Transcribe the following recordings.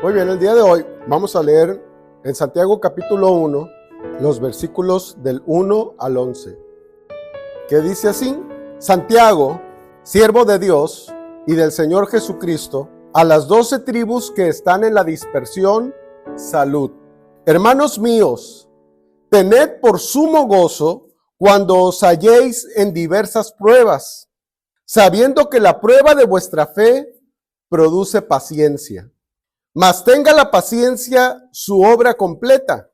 Muy bien, el día de hoy vamos a leer en Santiago capítulo 1 los versículos del 1 al 11, que dice así: Santiago, siervo de Dios y del Señor Jesucristo, a las 12 tribus que están en la dispersión, salud. Hermanos míos, tened por sumo gozo cuando os halléis en diversas pruebas, sabiendo que la prueba de vuestra fe produce paciencia. Mas tenga la paciencia su obra completa,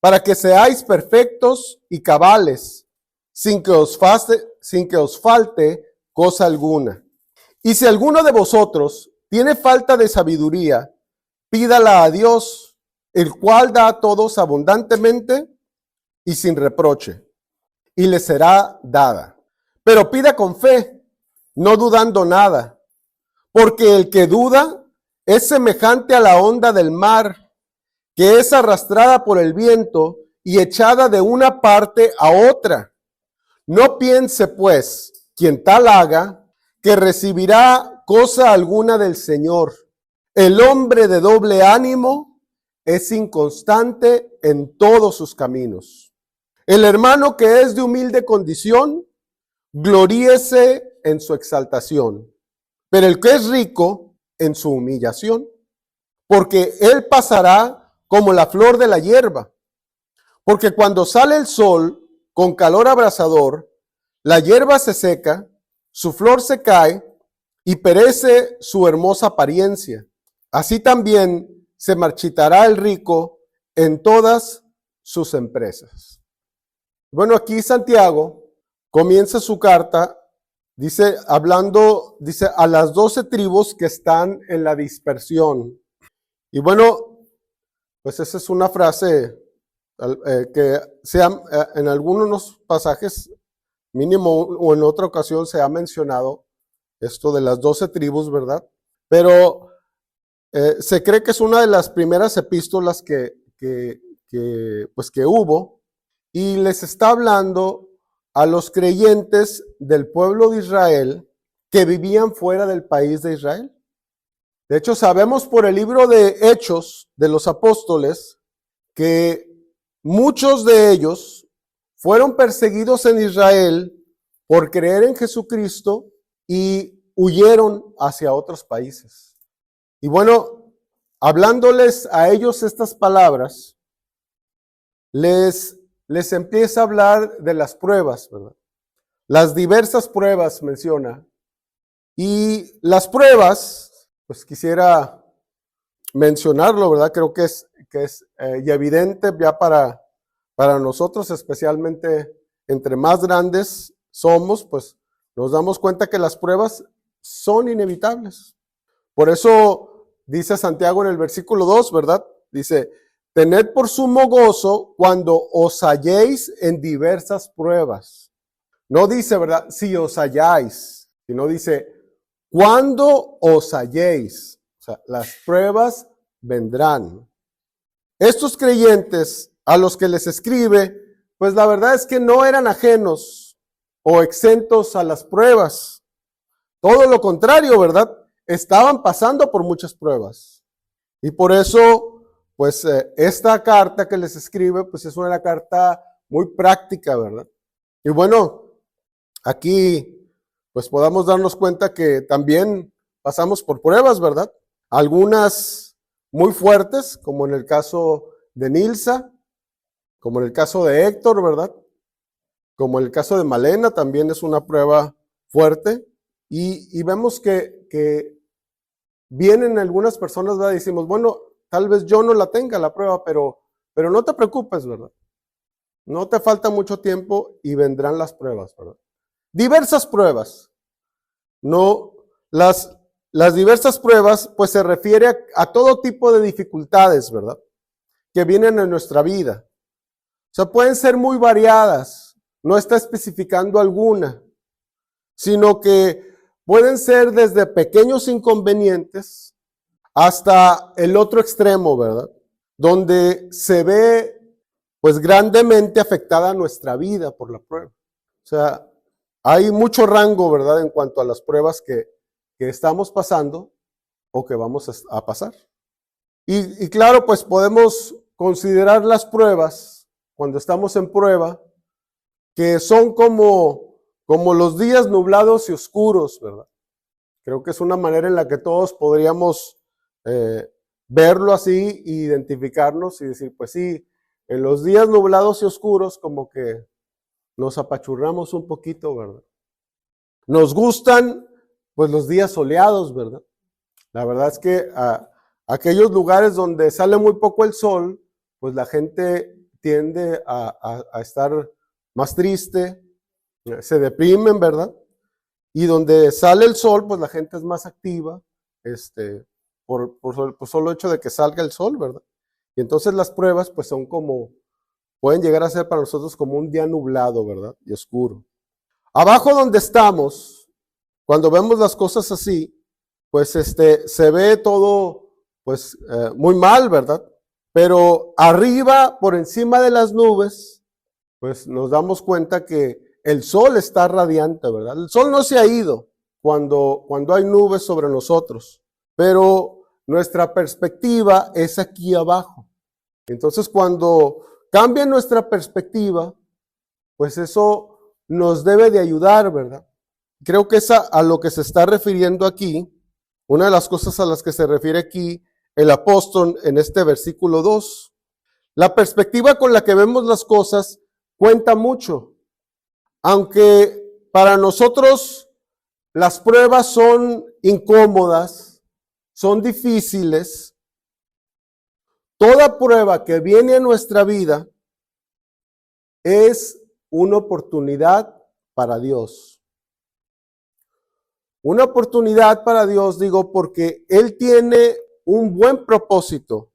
para que seáis perfectos y cabales, sin que os falte cosa alguna. Y si alguno de vosotros tiene falta de sabiduría, pídala a Dios, el cual da a todos abundantemente y sin reproche, y le será dada. Pero pida con fe, no dudando nada, porque el que duda es semejante a la onda del mar, que es arrastrada por el viento y echada de una parte a otra. No piense, pues, quien tal haga, que recibirá cosa alguna del Señor. El hombre de doble ánimo es inconstante en todos sus caminos. El hermano que es de humilde condición, gloríese en su exaltación, pero el que es rico, en su humillación, porque él pasará como la flor de la hierba. Porque cuando sale el sol con calor abrasador, la hierba se seca, su flor se cae y perece su hermosa apariencia. Así también se marchitará el rico en todas sus empresas. Bueno, aquí Santiago comienza su carta, dice a las 12 tribus que están en la dispersión. Y bueno, pues esa es una frase que en algunos pasajes, mínimo o en otra ocasión, se ha mencionado esto de las 12 tribus, ¿verdad? Pero se cree que es una de las primeras epístolas que hubo, y les está hablando a los creyentes del pueblo de Israel que vivían fuera del país de Israel. De hecho, sabemos por el libro de Hechos de los Apóstoles que muchos de ellos fueron perseguidos en Israel por creer en Jesucristo y huyeron hacia otros países. Y bueno, hablándoles a ellos estas palabras, les empieza a hablar de las pruebas, ¿verdad? Las diversas pruebas menciona. Y las pruebas, pues quisiera mencionarlo, ¿verdad? Creo que es y evidente ya para nosotros, especialmente entre más grandes somos, pues nos damos cuenta que las pruebas son inevitables. Por eso dice Santiago en el versículo 2, ¿verdad? Dice: tened por sumo gozo cuando os halléis en diversas pruebas. No dice, ¿verdad?, si os halláis, sino dice, cuando os halléis. O sea, las pruebas vendrán. Estos creyentes a los que les escribe, pues la verdad es que no eran ajenos o exentos a las pruebas. Todo lo contrario, ¿verdad? Estaban pasando por muchas pruebas. Y por eso, pues esta carta que les escribe, pues es una carta muy práctica, ¿verdad? Y bueno, aquí pues podamos darnos cuenta que también pasamos por pruebas, ¿verdad? Algunas muy fuertes, como en el caso de Nilsa, como en el caso de Héctor, ¿verdad? Como en el caso de Malena, también es una prueba fuerte. Y vemos que vienen algunas personas, ¿verdad? Y decimos, bueno, tal vez yo no la tenga la prueba, pero no te preocupes, ¿verdad? No te falta mucho tiempo y vendrán las pruebas, ¿verdad? Diversas pruebas. No, las diversas pruebas, pues se refiere a todo tipo de dificultades, ¿verdad? Que vienen en nuestra vida. O sea, pueden ser muy variadas. No está especificando alguna, sino que pueden ser desde pequeños inconvenientes hasta el otro extremo, ¿verdad? Donde se ve pues grandemente afectada nuestra vida por la prueba. O sea, hay mucho rango, ¿verdad?, en cuanto a las pruebas que estamos pasando o que vamos a pasar. Y claro, pues podemos considerar las pruebas, cuando estamos en prueba, que son como los días nublados y oscuros, ¿verdad? Creo que es una manera en la que todos podríamos verlo así, identificarnos y decir, pues sí, en los días nublados y oscuros como que nos apachurramos un poquito, ¿verdad? Nos gustan pues los días soleados, ¿verdad? La verdad es que aquellos lugares donde sale muy poco el sol, pues la gente tiende a estar más triste, se deprimen, ¿verdad? Y donde sale el sol, pues la gente es más activa, por solo hecho de que salga el sol, ¿verdad? Y entonces las pruebas, pues son como, pueden llegar a ser para nosotros como un día nublado, ¿verdad? Y oscuro. Abajo donde estamos, cuando vemos las cosas así, pues se ve todo, pues muy mal, ¿verdad? Pero arriba, por encima de las nubes, pues nos damos cuenta que el sol está radiante, ¿verdad? El sol no se ha ido cuando hay nubes sobre nosotros, pero nuestra perspectiva es aquí abajo. Entonces, cuando cambia nuestra perspectiva, pues eso nos debe de ayudar, ¿verdad? Creo que es a lo que se está refiriendo aquí, una de las cosas a las que se refiere aquí el apóstol en este versículo 2. La perspectiva con la que vemos las cosas cuenta mucho. Aunque para nosotros las pruebas son incómodas, son difíciles, toda prueba que viene a nuestra vida es una oportunidad para Dios. Una oportunidad para Dios, digo, porque Él tiene un buen propósito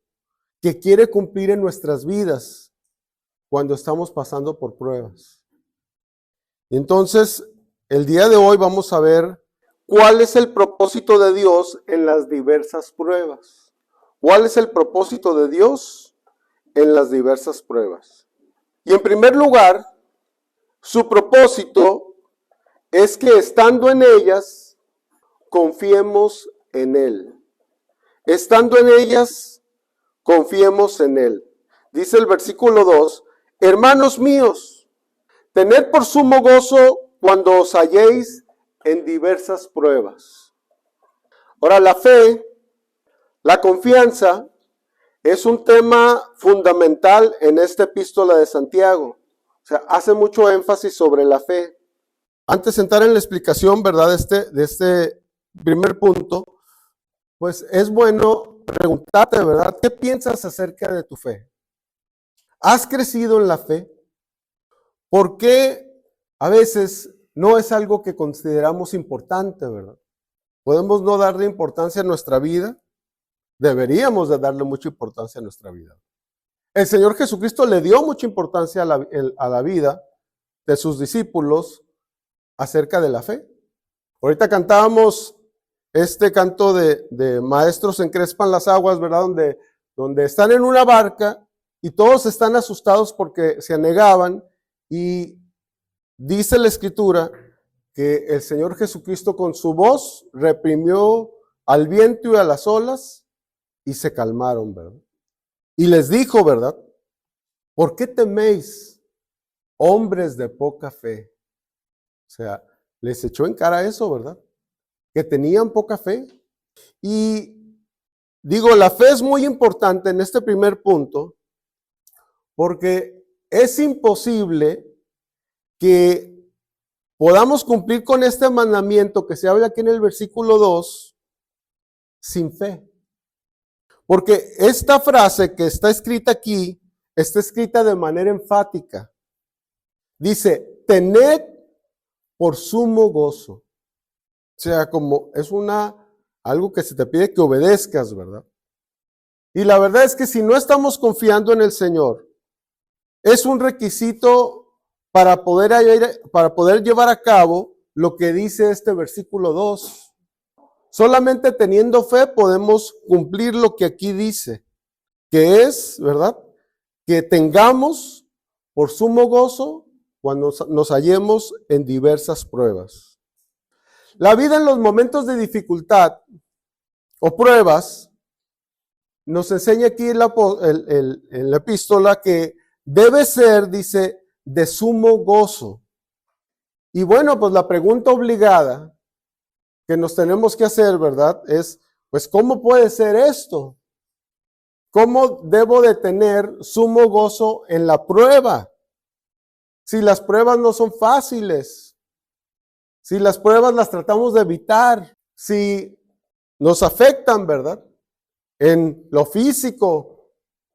que quiere cumplir en nuestras vidas cuando estamos pasando por pruebas. Entonces, el día de hoy vamos a ver cuál es el propósito de Dios en las diversas pruebas. ¿Cuál es el propósito de Dios en las diversas pruebas? Y en primer lugar, su propósito es que estando en ellas, confiemos en Él. Estando en ellas, confiemos en Él. Dice el versículo 2, hermanos míos, tened por sumo gozo cuando os halléis en diversas pruebas. Ahora, la fe, la confianza, es un tema fundamental en esta epístola de Santiago. O sea, hace mucho énfasis sobre la fe. Antes de entrar en la explicación, ¿verdad?, de este primer punto, pues es bueno preguntarte, ¿verdad?, ¿qué piensas acerca de tu fe? ¿Has crecido en la fe? ¿Por qué a veces no es algo que consideramos importante, ¿verdad? Podemos no darle importancia a nuestra vida. Deberíamos de darle mucha importancia a nuestra vida. El Señor Jesucristo le dio mucha importancia a la vida de sus discípulos acerca de la fe. Ahorita cantábamos este canto de maestros encrespan las aguas, ¿verdad? Donde están en una barca y todos están asustados porque se anegaban, y dice la Escritura que el Señor Jesucristo con su voz reprimió al viento y a las olas y se calmaron, ¿verdad? Y les dijo, ¿verdad? ¿Por qué teméis, hombres de poca fe? O sea, les echó en cara eso, ¿verdad? Que tenían poca fe. Y digo, la fe es muy importante en este primer punto, porque es imposible que podamos cumplir con este mandamiento que se habla aquí en el versículo 2 sin fe. Porque esta frase que está escrita aquí, está escrita de manera enfática. Dice, tened por sumo gozo. O sea, como es algo que se te pide que obedezcas, ¿verdad? Y la verdad es que si no estamos confiando en el Señor, es un requisito para poder llevar a cabo lo que dice este versículo 2. Solamente teniendo fe podemos cumplir lo que aquí dice, que es, ¿verdad?, que tengamos por sumo gozo cuando nos hallemos en diversas pruebas. La vida en los momentos de dificultad o pruebas nos enseña aquí en la epístola que debe ser, dice, de sumo gozo. Y bueno, pues la pregunta obligada que nos tenemos que hacer, ¿verdad? Es, pues, ¿cómo puede ser esto? ¿Cómo debo de tener sumo gozo en la prueba? Si las pruebas no son fáciles, si las pruebas las tratamos de evitar, si nos afectan, ¿verdad? En lo físico,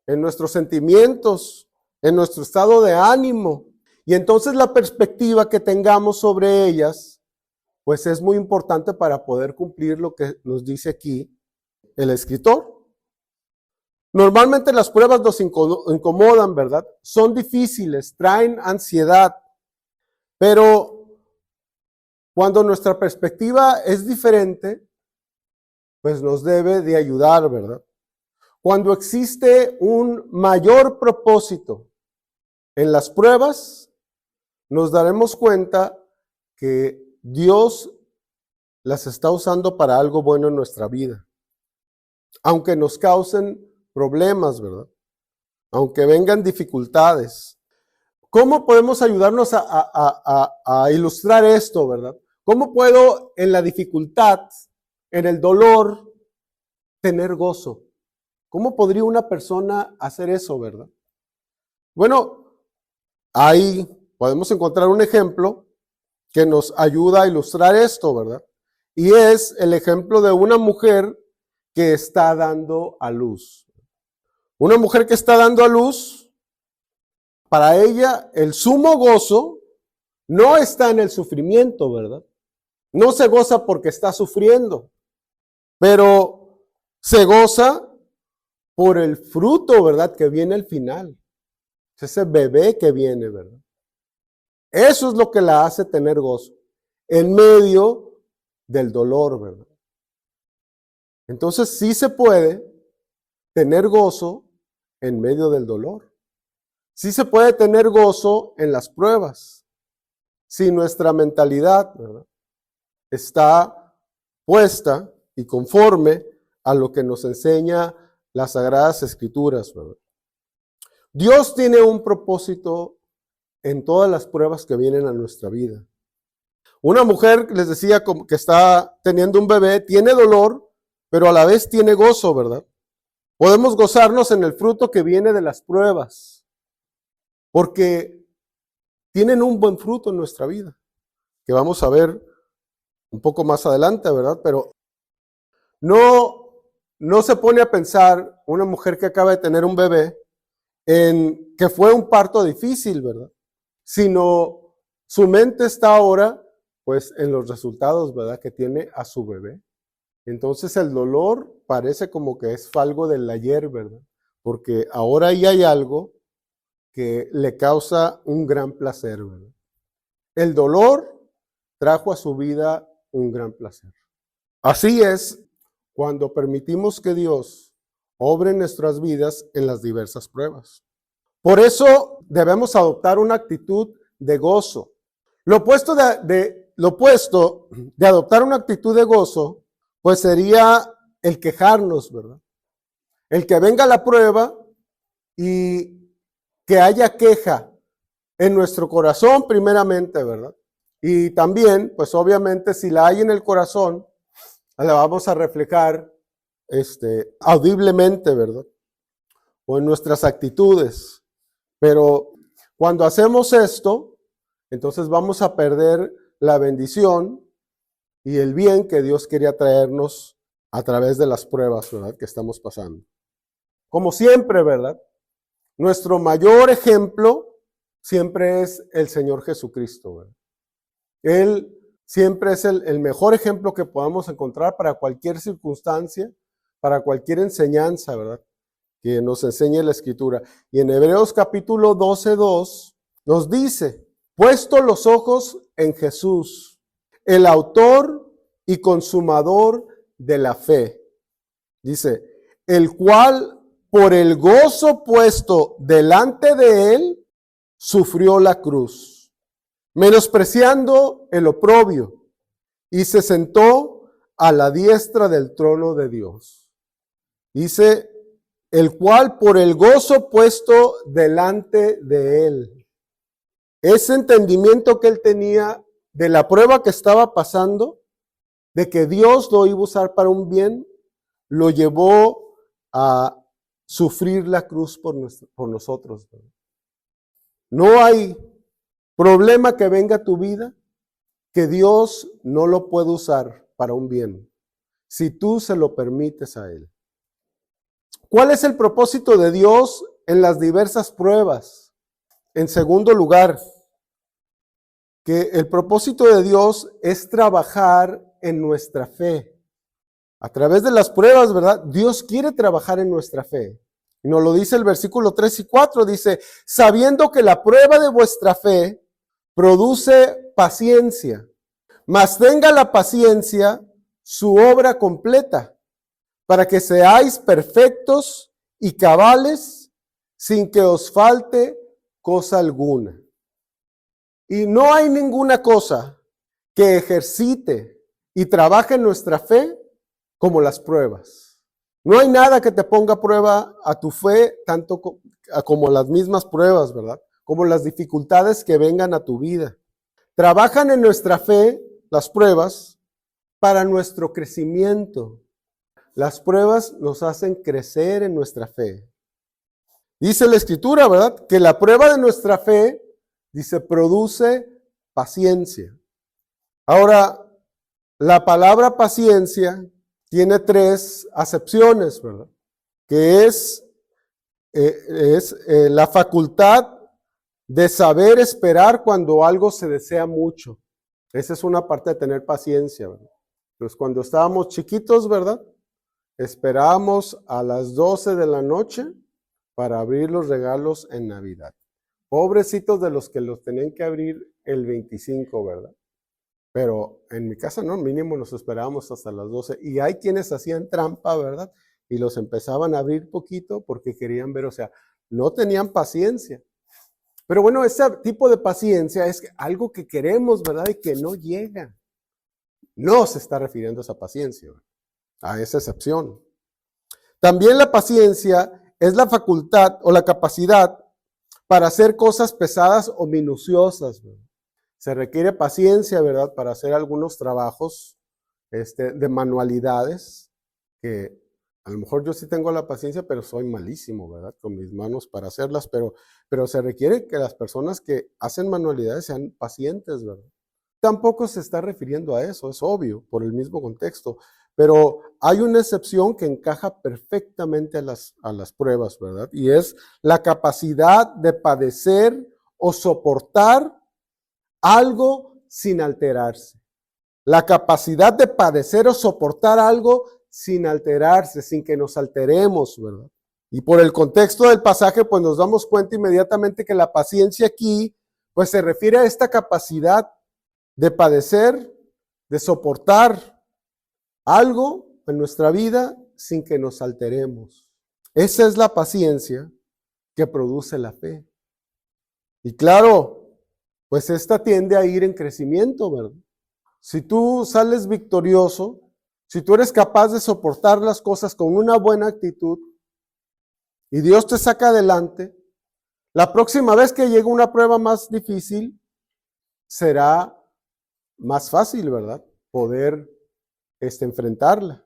en nuestros sentimientos, en nuestro estado de ánimo. Y entonces la perspectiva que tengamos sobre ellas, pues es muy importante para poder cumplir lo que nos dice aquí el escritor. Normalmente las pruebas nos incomodan, ¿verdad? Son difíciles, traen ansiedad, pero cuando nuestra perspectiva es diferente, pues nos debe de ayudar, ¿verdad? Cuando existe un mayor propósito en las pruebas, nos daremos cuenta que Dios las está usando para algo bueno en nuestra vida. Aunque nos causen problemas, ¿verdad? Aunque vengan dificultades. ¿Cómo podemos ayudarnos a ilustrar esto, verdad? ¿Cómo puedo en la dificultad, en el dolor, tener gozo? ¿Cómo podría una persona hacer eso, verdad? Bueno, ahí podemos encontrar un ejemplo que nos ayuda a ilustrar esto, ¿verdad? Y es el ejemplo de una mujer que está dando a luz. Una mujer que está dando a luz, para ella el sumo gozo no está en el sufrimiento, ¿verdad? No se goza porque está sufriendo, pero se goza por el fruto, ¿verdad? Que viene al final. Ese bebé que viene, ¿verdad? Eso es lo que la hace tener gozo, en medio del dolor, ¿verdad? Entonces sí se puede tener gozo en medio del dolor. Sí se puede tener gozo en las pruebas, si nuestra mentalidad, ¿verdad?, está puesta y conforme a lo que nos enseña las Sagradas Escrituras, ¿verdad? Dios tiene un propósito en todas las pruebas que vienen a nuestra vida. Una mujer, les decía, que está teniendo un bebé, tiene dolor, pero a la vez tiene gozo, ¿verdad? Podemos gozarnos en el fruto que viene de las pruebas, porque tienen un buen fruto en nuestra vida, que vamos a ver un poco más adelante, ¿verdad? Pero no se pone a pensar una mujer que acaba de tener un bebé en que fue un parto difícil, ¿verdad? Sino su mente está ahora, pues, en los resultados, ¿verdad?, que tiene a su bebé. Entonces el dolor parece como que es algo del ayer, ¿verdad? Porque ahora ya hay algo que le causa un gran placer, ¿verdad? El dolor trajo a su vida un gran placer. Así es cuando permitimos que Dios obre en nuestras vidas en las diversas pruebas. Por eso debemos adoptar una actitud de gozo. Lo opuesto de adoptar una actitud de gozo, pues sería el quejarnos, ¿verdad? El que venga la prueba y que haya queja en nuestro corazón primeramente, ¿verdad? Y también, pues obviamente, si la hay en el corazón, la vamos a reflejar audiblemente, ¿verdad? O en nuestras actitudes. Pero cuando hacemos esto, entonces vamos a perder la bendición y el bien que Dios quería traernos a través de las pruebas, ¿verdad?, que estamos pasando. Como siempre, ¿verdad?, nuestro mayor ejemplo siempre es el Señor Jesucristo, ¿verdad? Él siempre es el mejor ejemplo que podamos encontrar para cualquier circunstancia, para cualquier enseñanza, ¿verdad?, que nos enseñe la Escritura. Y en Hebreos capítulo 12:2 nos dice: puesto los ojos en Jesús, el autor y consumador de la fe. Dice, el cual por el gozo puesto delante de él, sufrió la cruz, menospreciando el oprobio, y se sentó a la diestra del trono de Dios. Dice el cual por el gozo puesto delante de él. Ese entendimiento que él tenía de la prueba que estaba pasando, de que Dios lo iba a usar para un bien, lo llevó a sufrir la cruz por nosotros. No hay problema que venga a tu vida que Dios no lo puede usar para un bien, si tú se lo permites a Él. ¿Cuál es el propósito de Dios en las diversas pruebas? En segundo lugar, que el propósito de Dios es trabajar en nuestra fe. A través de las pruebas, ¿verdad? Dios quiere trabajar en nuestra fe. Y nos lo dice el versículo 3 y 4, dice, sabiendo que la prueba de vuestra fe produce paciencia, mas tenga la paciencia su obra completa, para que seáis perfectos y cabales, sin que os falte cosa alguna. Y no hay ninguna cosa que ejercite y trabaje en nuestra fe como las pruebas. No hay nada que te ponga a prueba a tu fe, tanto como las mismas pruebas, ¿verdad? Como las dificultades que vengan a tu vida. Trabajan en nuestra fe las pruebas para nuestro crecimiento. Las pruebas nos hacen crecer en nuestra fe. Dice la Escritura, ¿verdad? Que la prueba de nuestra fe, dice, produce paciencia. Ahora, la palabra paciencia tiene tres acepciones, ¿verdad? Que es la facultad de saber esperar cuando algo se desea mucho. Esa es una parte de tener paciencia, ¿verdad? Pues cuando estábamos chiquitos, ¿verdad? Esperábamos a las 12 de la noche para abrir los regalos en Navidad. Pobrecitos de los que los tenían que abrir el 25, ¿verdad? Pero en mi casa no, mínimo nos esperábamos hasta las 12. Y hay quienes hacían trampa, ¿verdad? Y los empezaban a abrir poquito porque querían ver, o sea, no tenían paciencia. Pero bueno, ese tipo de paciencia es algo que queremos, ¿verdad? Y que no llega. No se está refiriendo a esa paciencia, ¿verdad? A esa excepción. También la paciencia es la facultad o la capacidad para hacer cosas pesadas o minuciosas, ¿verdad? Se requiere paciencia, ¿verdad? Para hacer algunos trabajos de manualidades, que a lo mejor yo sí tengo la paciencia, pero soy malísimo, ¿verdad? Con mis manos para hacerlas, pero se requiere que las personas que hacen manualidades sean pacientes, ¿verdad? Tampoco se está refiriendo a eso, es obvio, por el mismo contexto, pero hay una excepción que encaja perfectamente a las pruebas, ¿verdad? Y es la capacidad de padecer o soportar algo sin alterarse. La capacidad de padecer o soportar algo sin alterarse, sin que nos alteremos, ¿verdad? Y por el contexto del pasaje, pues nos damos cuenta inmediatamente que la paciencia aquí, pues se refiere a esta capacidad de padecer, de soportar algo en nuestra vida sin que nos alteremos. Esa es la paciencia que produce la fe. Y claro, pues esta tiende a ir en crecimiento, ¿verdad? Si tú sales victorioso, si tú eres capaz de soportar las cosas con una buena actitud y Dios te saca adelante, la próxima vez que llegue una prueba más difícil, será más fácil, ¿verdad? Poder enfrentarla.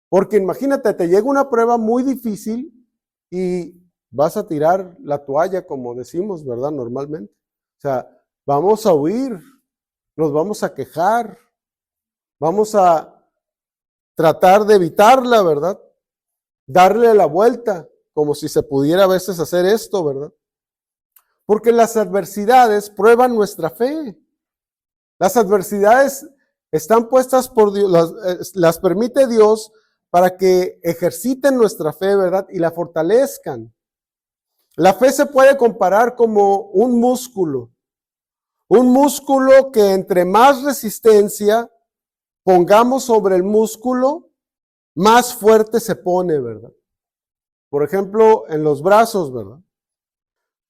Porque imagínate, te llega una prueba muy difícil y vas a tirar la toalla, como decimos, ¿verdad? Normalmente. O sea, vamos a huir, nos vamos a quejar, vamos a tratar de evitarla, ¿verdad? Darle la vuelta, como si se pudiera a veces hacer esto, ¿verdad? Porque las adversidades prueban nuestra fe. Las adversidades están puestas por Dios, las permite Dios para que ejerciten nuestra fe, ¿verdad? Y la fortalezcan. La fe se puede comparar como un músculo que entre más resistencia pongamos sobre el músculo, más fuerte se pone, ¿verdad? Por ejemplo, en los brazos, ¿verdad?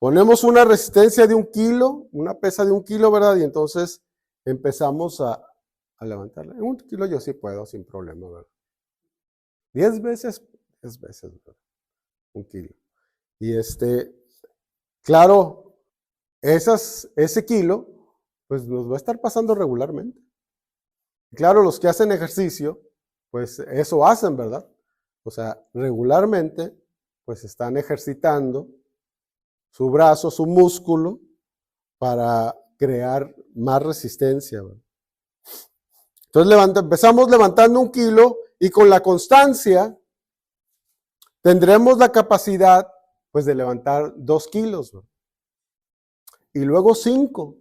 Ponemos una resistencia de 1 kilo, una pesa de 1 kilo, ¿verdad? Y entonces empezamos a levantarla. En 1 kilo yo sí puedo sin problema, ¿verdad? 10 veces, ¿verdad? Un kilo. Y claro, ese kilo, pues nos va a estar pasando regularmente. Claro, los que hacen ejercicio, pues eso hacen, ¿verdad? O sea, regularmente, pues están ejercitando su brazo, su músculo, para crear más resistencia, ¿verdad? Entonces empezamos levantando 1 kilo y con la constancia tendremos la capacidad, pues, de levantar 2 kilos, ¿verdad? Y luego 5,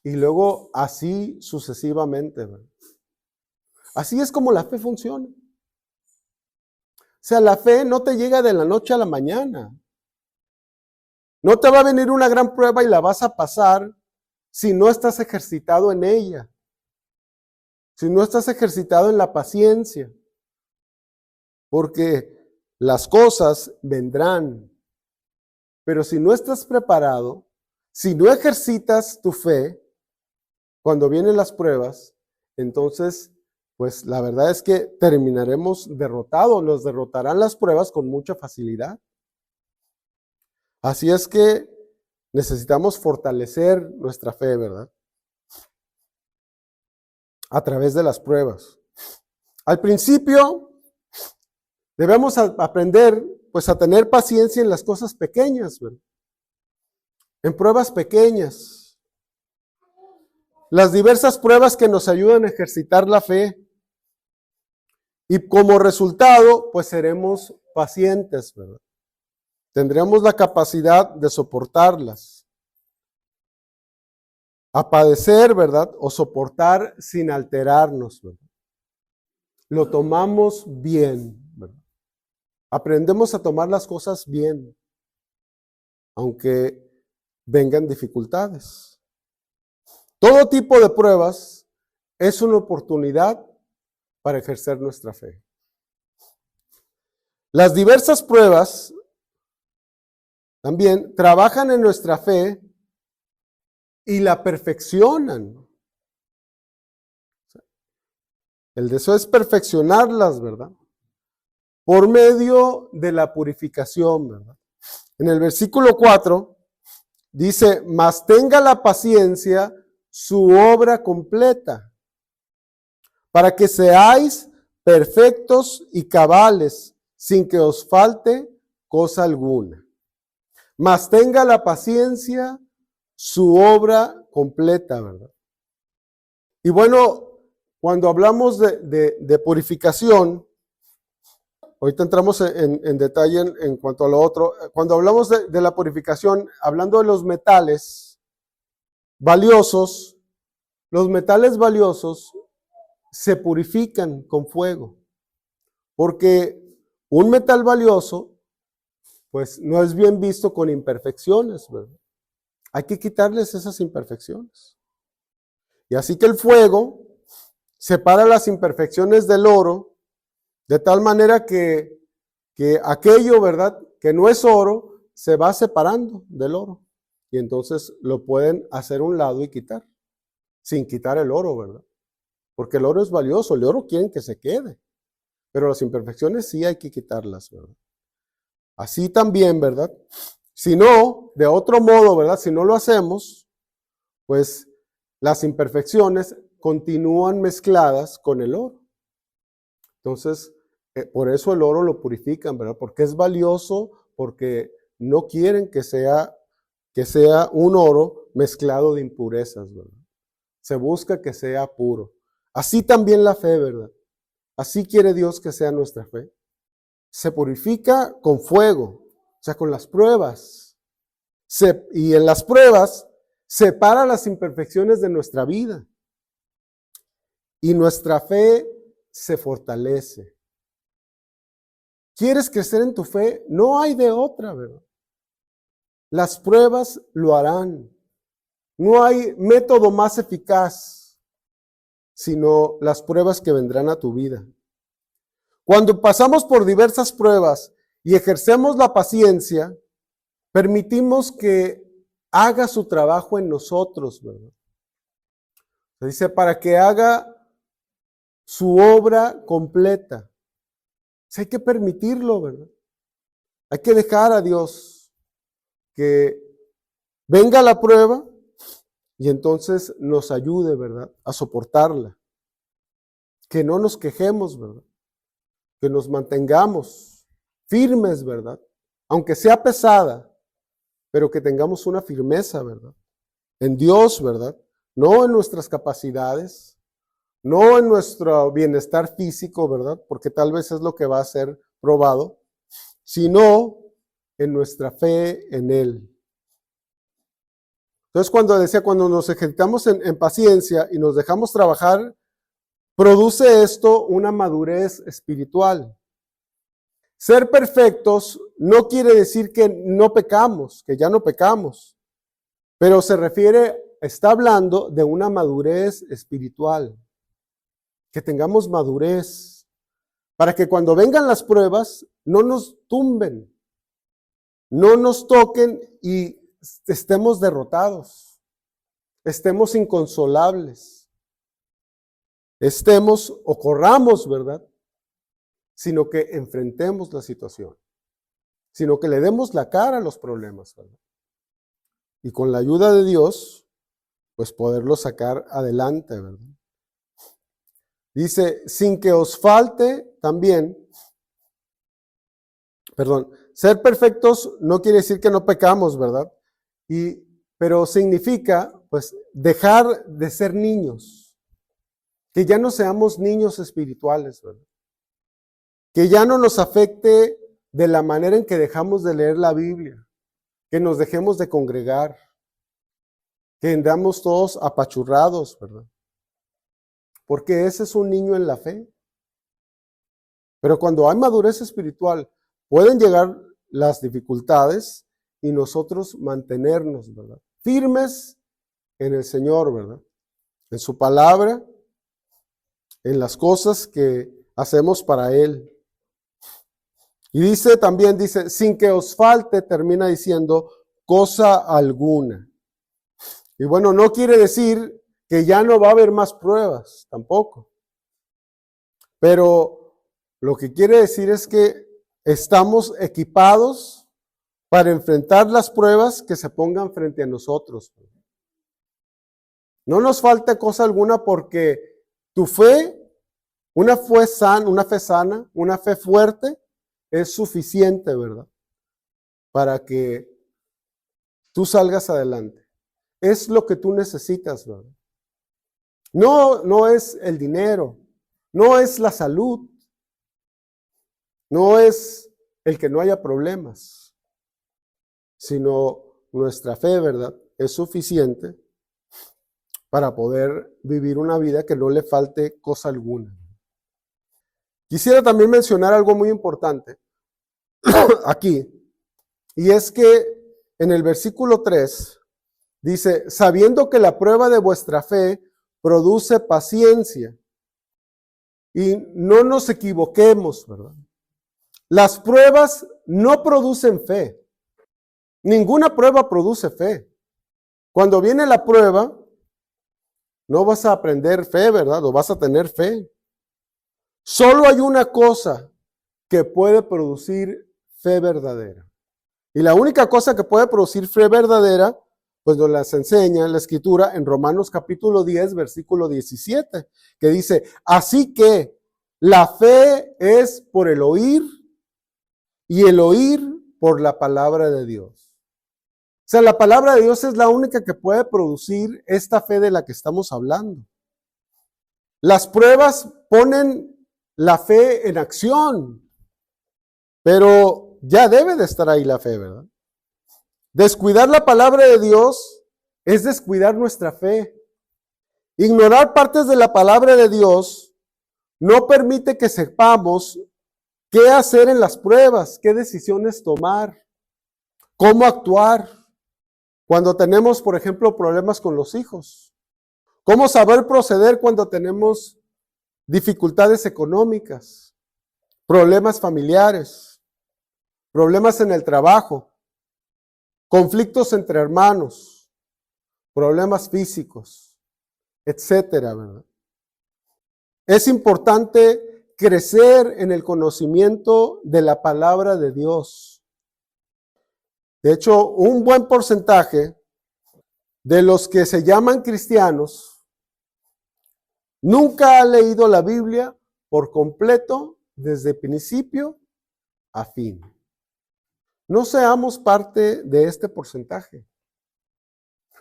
y luego así sucesivamente, ¿verdad? Así es como la fe funciona. O sea, la fe no te llega de la noche a la mañana. No te va a venir una gran prueba y la vas a pasar si no estás ejercitado en ella. Si no estás ejercitado en la paciencia. Porque las cosas vendrán. Pero si no estás preparado, si no ejercitas tu fe, cuando vienen las pruebas, entonces, pues la verdad es que terminaremos derrotados, nos derrotarán las pruebas con mucha facilidad. Así es que necesitamos fortalecer nuestra fe, ¿verdad? A través de las pruebas. Al principio, debemos aprender, pues, a tener paciencia en las cosas pequeñas, ¿verdad? En pruebas pequeñas. Las diversas pruebas que nos ayudan a ejercitar la fe. Y como resultado, pues seremos pacientes, ¿verdad? Tendremos la capacidad de soportarlas. A padecer, ¿verdad? O soportar sin alterarnos, ¿verdad? Lo tomamos bien, ¿verdad? Aprendemos a tomar las cosas bien, aunque vengan dificultades. Todo tipo de pruebas es una oportunidad para ejercer nuestra fe. Las diversas pruebas también trabajan en nuestra fe y la perfeccionan. El deseo es perfeccionarlas, ¿verdad? Por medio de la purificación, ¿verdad? En el versículo 4 dice, mas tenga la paciencia su obra completa, para que seáis perfectos y cabales, sin que os falte cosa alguna. Mas tenga la paciencia su obra completa, ¿verdad? Y bueno, cuando hablamos de purificación, ahorita entramos en detalle en cuanto a lo otro. Cuando hablamos de la purificación, hablando de los metales valiosos, los metales valiosos se purifican con fuego. Porque un metal valioso, pues no es bien visto con imperfecciones, ¿verdad? Hay que quitarles esas imperfecciones. Y así que el fuego separa las imperfecciones del oro, de tal manera que aquello, ¿verdad?, que no es oro, se va separando del oro. Y entonces lo pueden hacer a un lado y quitar, sin quitar el oro, ¿verdad? Porque el oro es valioso, el oro quieren que se quede. Pero las imperfecciones sí hay que quitarlas, ¿verdad? Así también, ¿verdad? Si no, de otro modo, ¿verdad? Si no lo hacemos, pues las imperfecciones continúan mezcladas con el oro. Entonces, por eso el oro lo purifican, ¿verdad? Porque es valioso, porque no quieren que sea un oro mezclado de impurezas, ¿verdad? Se busca que sea puro. Así también la fe, ¿verdad? Así quiere Dios que sea nuestra fe. Se purifica con fuego, o sea, con las pruebas. Y en las pruebas separa las imperfecciones de nuestra vida. Y nuestra fe se fortalece. ¿Quieres crecer en tu fe? No hay de otra, ¿verdad? Las pruebas lo harán. No hay método más eficaz, sino las pruebas que vendrán a tu vida. Cuando pasamos por diversas pruebas y ejercemos la paciencia, permitimos que haga su trabajo en nosotros, ¿verdad? Se dice, para que haga su obra completa. Hay que permitirlo, ¿verdad? Hay que dejar a Dios que venga la prueba y entonces nos ayude, ¿verdad?, a soportarla. Que no nos quejemos, ¿verdad? Que nos mantengamos firmes, ¿verdad? Aunque sea pesada, pero que tengamos una firmeza, ¿verdad? En Dios, ¿verdad? No en nuestras capacidades, no en nuestro bienestar físico, ¿verdad? Porque tal vez es lo que va a ser probado, sino en nuestra fe en Él. Entonces, cuando nos ejercitamos en paciencia y nos dejamos trabajar, produce esto una madurez espiritual. Ser perfectos no quiere decir que no pecamos, que ya no pecamos, pero está hablando de una madurez espiritual. Que tengamos madurez para que cuando vengan las pruebas no nos tumben, no nos toquen y estemos derrotados, estemos inconsolables, estemos o corramos, ¿verdad? Sino que enfrentemos la situación, sino que le demos la cara a los problemas, ¿verdad? Y con la ayuda de Dios, pues poderlo sacar adelante, ¿verdad? Dice, sin que os falte también, ser perfectos no quiere decir que no pecamos, ¿verdad? Pero significa, pues, dejar de ser niños, que ya no seamos niños espirituales, ¿verdad? Que ya no nos afecte de la manera en que dejamos de leer la Biblia, que nos dejemos de congregar, que andamos todos apachurrados, ¿verdad? Porque ese es un niño en la fe. Pero cuando hay madurez espiritual, pueden llegar las dificultades y nosotros mantenernos, ¿verdad? Firmes en el Señor, ¿verdad? En su palabra, en las cosas que hacemos para Él. Y también dice, sin que os falte, termina diciendo, cosa alguna. Y bueno, no quiere decir que ya no va a haber más pruebas, tampoco. Pero lo que quiere decir es que estamos equipados para enfrentar las pruebas que se pongan frente a nosotros. No nos falta cosa alguna porque tu fe, una fe sana, una fe fuerte, es suficiente, ¿verdad? Para que tú salgas adelante. Es lo que tú necesitas, ¿verdad? No es el dinero, no es la salud, no es el que no haya problemas, sino nuestra fe, ¿verdad? Es suficiente para poder vivir una vida que no le falte cosa alguna. Quisiera también mencionar algo muy importante aquí, y es que en el versículo 3 dice, sabiendo que la prueba de vuestra fe produce paciencia. Y no nos equivoquemos, ¿verdad? Las pruebas no producen fe. Ninguna prueba produce fe. Cuando viene la prueba, no vas a aprender fe, ¿verdad? O vas a tener fe. Solo hay una cosa que puede producir fe verdadera. Y la única cosa que puede producir fe verdadera, pues nos las enseña la Escritura en Romanos capítulo 10, versículo 17, que dice, así que la fe es por el oír y el oír por la palabra de Dios. O sea, la palabra de Dios es la única que puede producir esta fe de la que estamos hablando. Las pruebas ponen la fe en acción, pero ya debe de estar ahí la fe, ¿verdad? Descuidar la palabra de Dios es descuidar nuestra fe. Ignorar partes de la palabra de Dios no permite que sepamos qué hacer en las pruebas, qué decisiones tomar, cómo actuar cuando tenemos, por ejemplo, problemas con los hijos. Cómo saber proceder cuando tenemos dificultades económicas, problemas familiares, problemas en el trabajo, conflictos entre hermanos, problemas físicos, etcétera, ¿verdad? Es importante crecer en el conocimiento de la palabra de Dios. De hecho, un buen porcentaje de los que se llaman cristianos nunca ha leído la Biblia por completo desde principio a fin. No seamos parte de este porcentaje.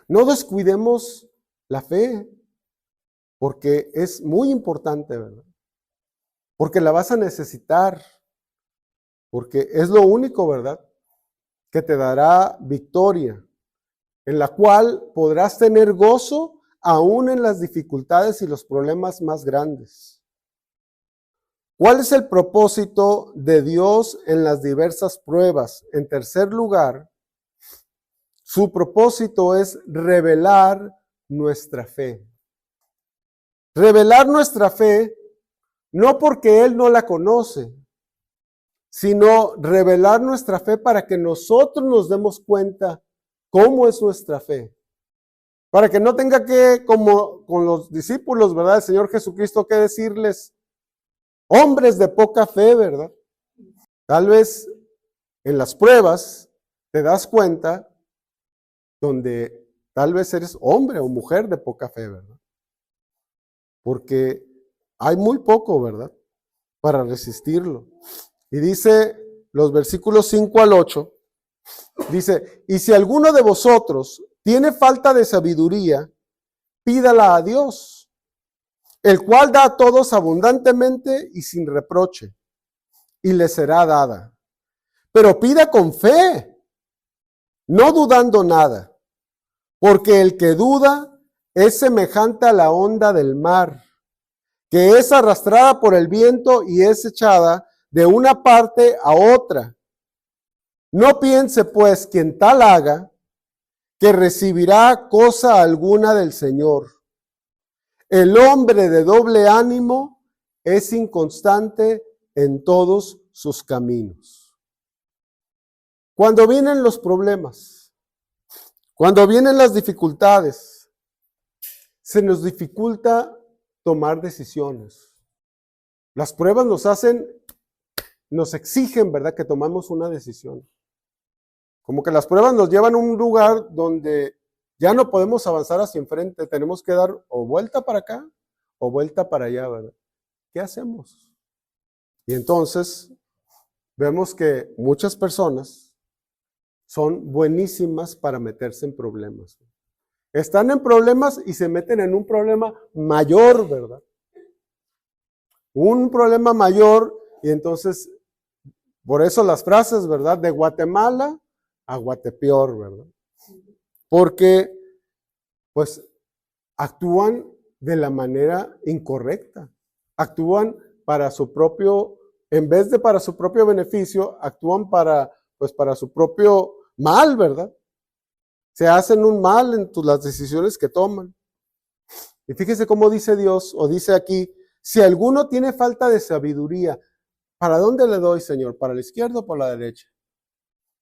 No descuidemos la fe, porque es muy importante, ¿verdad? Porque la vas a necesitar, porque es lo único, ¿verdad?, que te dará victoria, en la cual podrás tener gozo aún en las dificultades y los problemas más grandes. ¿Cuál es el propósito de Dios en las diversas pruebas? En tercer lugar, su propósito es revelar nuestra fe. Revelar nuestra fe no porque Él no la conoce, sino revelar nuestra fe para que nosotros nos demos cuenta cómo es nuestra fe. Para que no tenga que, como con los discípulos, ¿verdad?, el Señor Jesucristo, que decirles, hombres de poca fe, ¿verdad? Tal vez en las pruebas te das cuenta donde tal vez eres hombre o mujer de poca fe, ¿verdad? Porque hay muy poco, ¿verdad?, para resistirlo. Y dice los versículos 5 al 8, dice, y si alguno de vosotros tiene falta de sabiduría, pídala a Dios, el cual da a todos abundantemente y sin reproche, y le será dada. Pero pida con fe, no dudando nada, porque el que duda es semejante a la onda del mar, que es arrastrada por el viento y es echada de una parte a otra. No piense, pues, quien tal haga, que recibirá cosa alguna del Señor. El hombre de doble ánimo es inconstante en todos sus caminos. Cuando vienen los problemas, cuando vienen las dificultades, se nos dificulta tomar decisiones. Las pruebas nos exigen, ¿verdad?, que tomamos una decisión. Como que las pruebas nos llevan a un lugar donde ya no podemos avanzar hacia enfrente, tenemos que dar o vuelta para acá o vuelta para allá, ¿verdad? ¿Qué hacemos? Y entonces vemos que muchas personas son buenísimas para meterse en problemas. Están en problemas y se meten en un problema mayor, ¿verdad? Un problema mayor, y entonces, por eso las frases, ¿verdad?, de Guatemala a Guatepeor, ¿verdad? Porque, pues, actúan de la manera incorrecta. Actúan para su propio, en vez de para su propio beneficio, actúan para su propio mal, ¿verdad? Se hacen un mal en las decisiones que toman. Y fíjese cómo dice Dios, o dice aquí, si alguno tiene falta de sabiduría, ¿para dónde le doy, Señor? ¿Para la izquierda o para la derecha?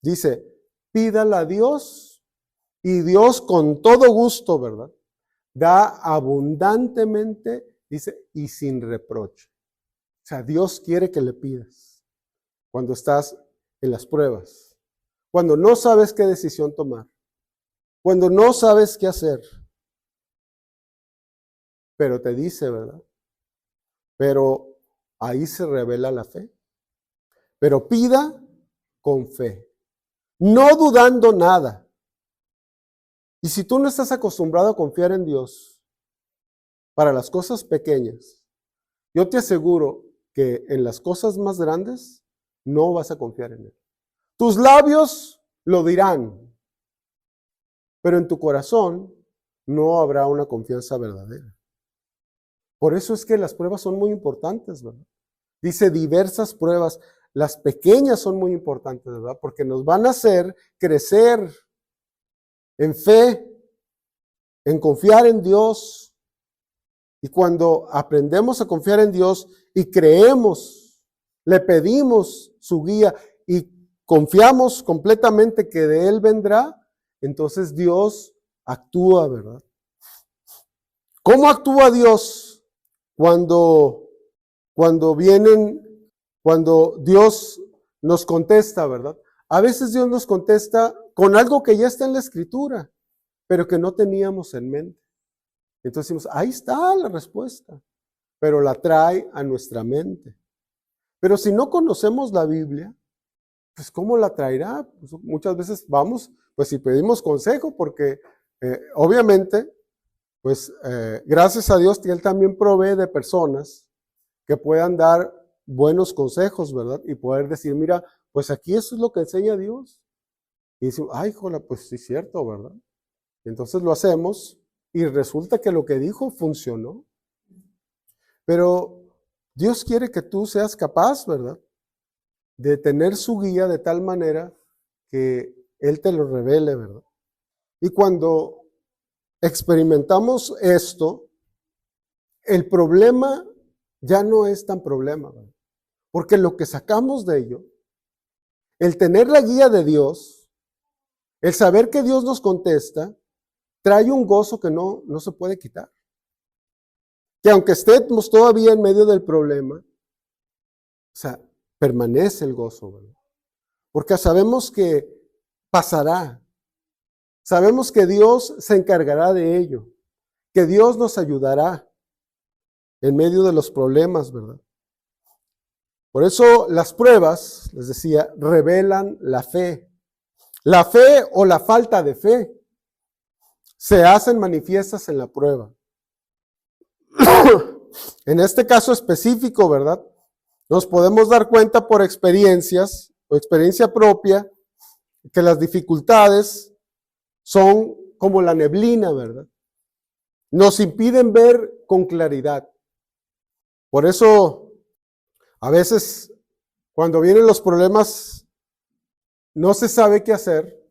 Dice, pídala a Dios, y Dios con todo gusto, ¿verdad?, da abundantemente, dice, y sin reproche. O sea, Dios quiere que le pidas cuando estás en las pruebas, cuando no sabes qué decisión tomar, cuando no sabes qué hacer. Pero te dice, ¿verdad? Pero ahí se revela la fe. Pero pida con fe, no dudando nada. Y si tú no estás acostumbrado a confiar en Dios para las cosas pequeñas, yo te aseguro que en las cosas más grandes no vas a confiar en Él. Tus labios lo dirán, pero en tu corazón no habrá una confianza verdadera. Por eso es que las pruebas son muy importantes, ¿verdad? Dice diversas pruebas. Las pequeñas son muy importantes, ¿verdad? Porque nos van a hacer crecer en fe, en confiar en Dios. Y cuando aprendemos a confiar en Dios y creemos, le pedimos su guía y confiamos completamente que de Él vendrá, entonces Dios actúa, ¿verdad? ¿Cómo actúa Dios cuando Dios nos contesta, ¿verdad? A veces Dios nos contesta con algo que ya está en la Escritura, pero que no teníamos en mente. Entonces decimos, ahí está la respuesta, pero la trae a nuestra mente. Pero si no conocemos la Biblia, pues ¿cómo la traerá? Pues muchas veces vamos, pues si pedimos consejo, porque obviamente, pues gracias a Dios que Él también provee de personas que puedan dar buenos consejos, ¿verdad? Y poder decir, mira, pues aquí eso es lo que enseña Dios. Y decimos, ay, jola, pues sí es cierto, ¿verdad? Entonces lo hacemos y resulta que lo que dijo funcionó. Pero Dios quiere que tú seas capaz, ¿verdad?, de tener su guía de tal manera que Él te lo revele, ¿verdad? Y cuando experimentamos esto, el problema ya no es tan problema, ¿verdad? Porque lo que sacamos de ello, el tener la guía de Dios, el saber que Dios nos contesta, trae un gozo que no se puede quitar. Que aunque estemos todavía en medio del problema, o sea, permanece el gozo, ¿verdad? Porque sabemos que pasará. Sabemos que Dios se encargará de ello, que Dios nos ayudará en medio de los problemas, ¿verdad? Por eso las pruebas, les decía, revelan la fe. La fe o la falta de fe se hacen manifiestas en la prueba. En este caso específico, ¿verdad?, nos podemos dar cuenta por experiencias o experiencia propia que las dificultades son como la neblina, ¿verdad? Nos impiden ver con claridad. Por eso, a veces, cuando vienen los problemas, no se sabe qué hacer.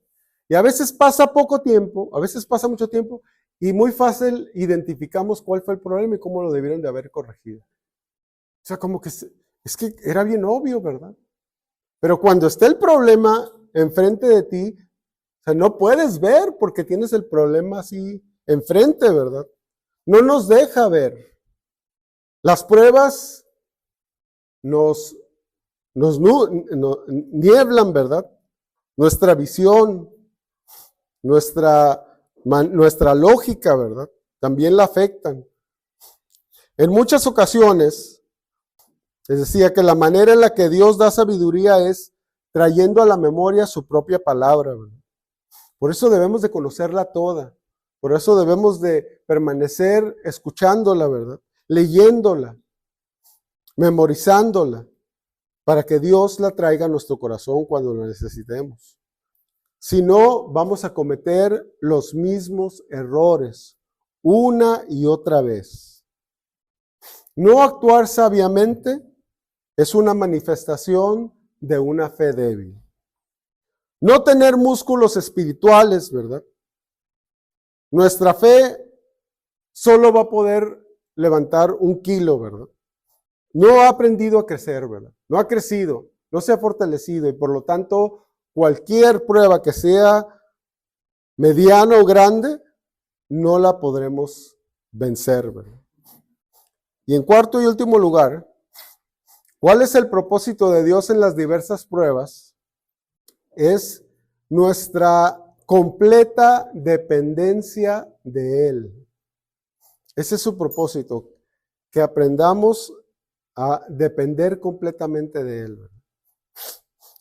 Y a veces pasa poco tiempo, a veces pasa mucho tiempo, y muy fácil identificamos cuál fue el problema y cómo lo debieron de haber corregido. O sea, como que es que era bien obvio, ¿verdad? Pero cuando está el problema enfrente de ti, o sea, no puedes ver porque tienes el problema así enfrente, ¿verdad? No nos deja ver. Las pruebas nos nieblan, ¿verdad?, nuestra visión, nuestra lógica, ¿verdad? También la afectan. En muchas ocasiones, les decía que la manera en la que Dios da sabiduría es trayendo a la memoria su propia palabra, ¿verdad? Por eso debemos de conocerla toda. Por eso debemos de permanecer escuchándola, ¿verdad?, leyéndola, memorizándola, para que Dios la traiga a nuestro corazón cuando la necesitemos. Si no, vamos a cometer los mismos errores una y otra vez. No actuar sabiamente es una manifestación de una fe débil. No tener músculos espirituales, ¿verdad? Nuestra fe solo va a poder levantar 1 kilo, ¿verdad? No ha aprendido a crecer, ¿verdad? No ha crecido, no se ha fortalecido y por lo tanto cualquier prueba que sea mediana o grande, no la podremos vencer, ¿verdad? Y en cuarto y último lugar, ¿cuál es el propósito de Dios en las diversas pruebas? Es nuestra completa dependencia de Él. Ese es su propósito, que aprendamos a depender completamente de Él.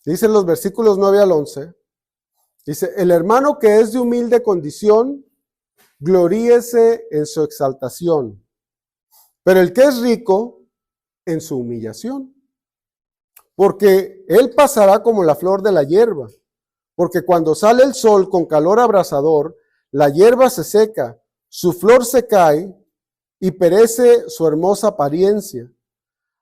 Dicen los versículos 9 al 11, dice, el hermano que es de humilde condición, gloríese en su exaltación, pero el que es rico, en su humillación. Porque él pasará como la flor de la hierba, porque cuando sale el sol con calor abrasador, la hierba se seca, su flor se cae y perece su hermosa apariencia.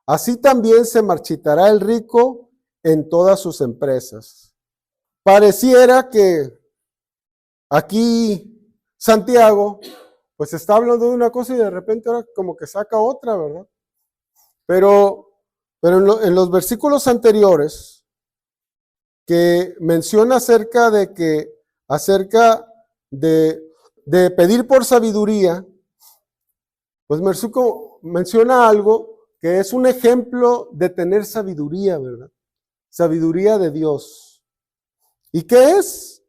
Así también se marchitará el rico en todas sus empresas. Pareciera que aquí Santiago pues está hablando de una cosa y de repente ahora como que saca otra, ¿verdad? Pero en los versículos anteriores que menciona acerca de pedir por sabiduría, pues menciona algo que es un ejemplo de tener sabiduría, ¿verdad? Sabiduría de Dios. ¿Y qué es?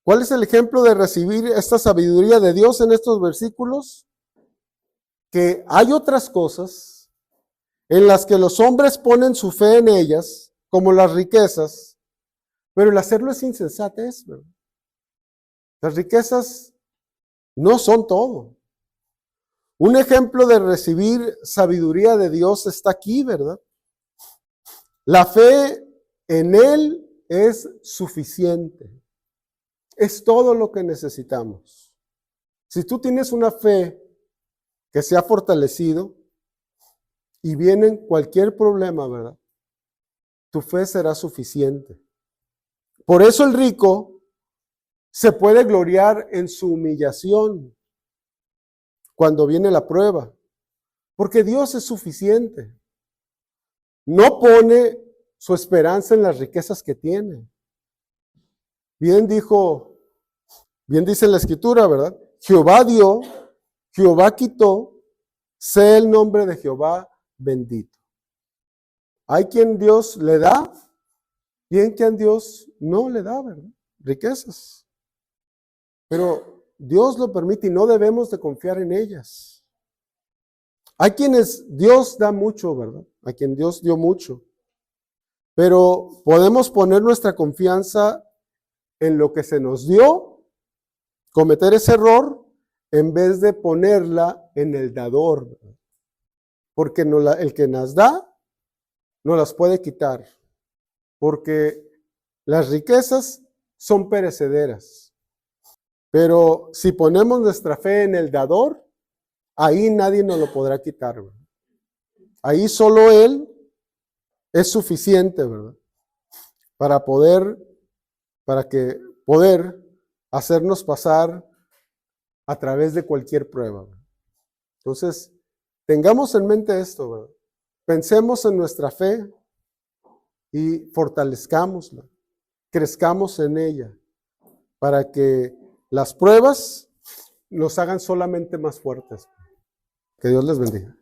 ¿Cuál es el ejemplo de recibir esta sabiduría de Dios en estos versículos? Que hay otras cosas en las que los hombres ponen su fe en ellas, como las riquezas, pero el hacerlo es insensatez, ¿verdad? Las riquezas no son todo. Un ejemplo de recibir sabiduría de Dios está aquí, ¿verdad? La fe en Él es suficiente. Es todo lo que necesitamos. Si tú tienes una fe que se ha fortalecido y viene cualquier problema, ¿verdad? Tu fe será suficiente. Por eso el rico se puede gloriar en su humillación cuando viene la prueba, porque Dios es suficiente. No pone su esperanza en las riquezas que tiene. Bien dice la Escritura, ¿verdad? Jehová dio, Jehová quitó, sea el nombre de Jehová bendito. Hay quien Dios le da y hay quien Dios no le da, ¿verdad? Riquezas. Pero Dios lo permite y no debemos de confiar en ellas. Hay quienes Dios da mucho, ¿verdad? A quien Dios dio mucho. Pero podemos poner nuestra confianza en lo que se nos dio, cometer ese error, en vez de ponerla en el dador, ¿verdad? Porque el que nos da, no las puede quitar. Porque las riquezas son perecederas. Pero si ponemos nuestra fe en el dador, ahí nadie nos lo podrá quitar, ¿verdad? Ahí solo Él es suficiente, ¿verdad? Para poder hacernos pasar a través de cualquier prueba, ¿verdad? Entonces, tengamos en mente esto, ¿verdad? Pensemos en nuestra fe y fortalezcámosla, crezcamos en ella, para que las pruebas nos hagan solamente más fuertes. Que Dios les bendiga.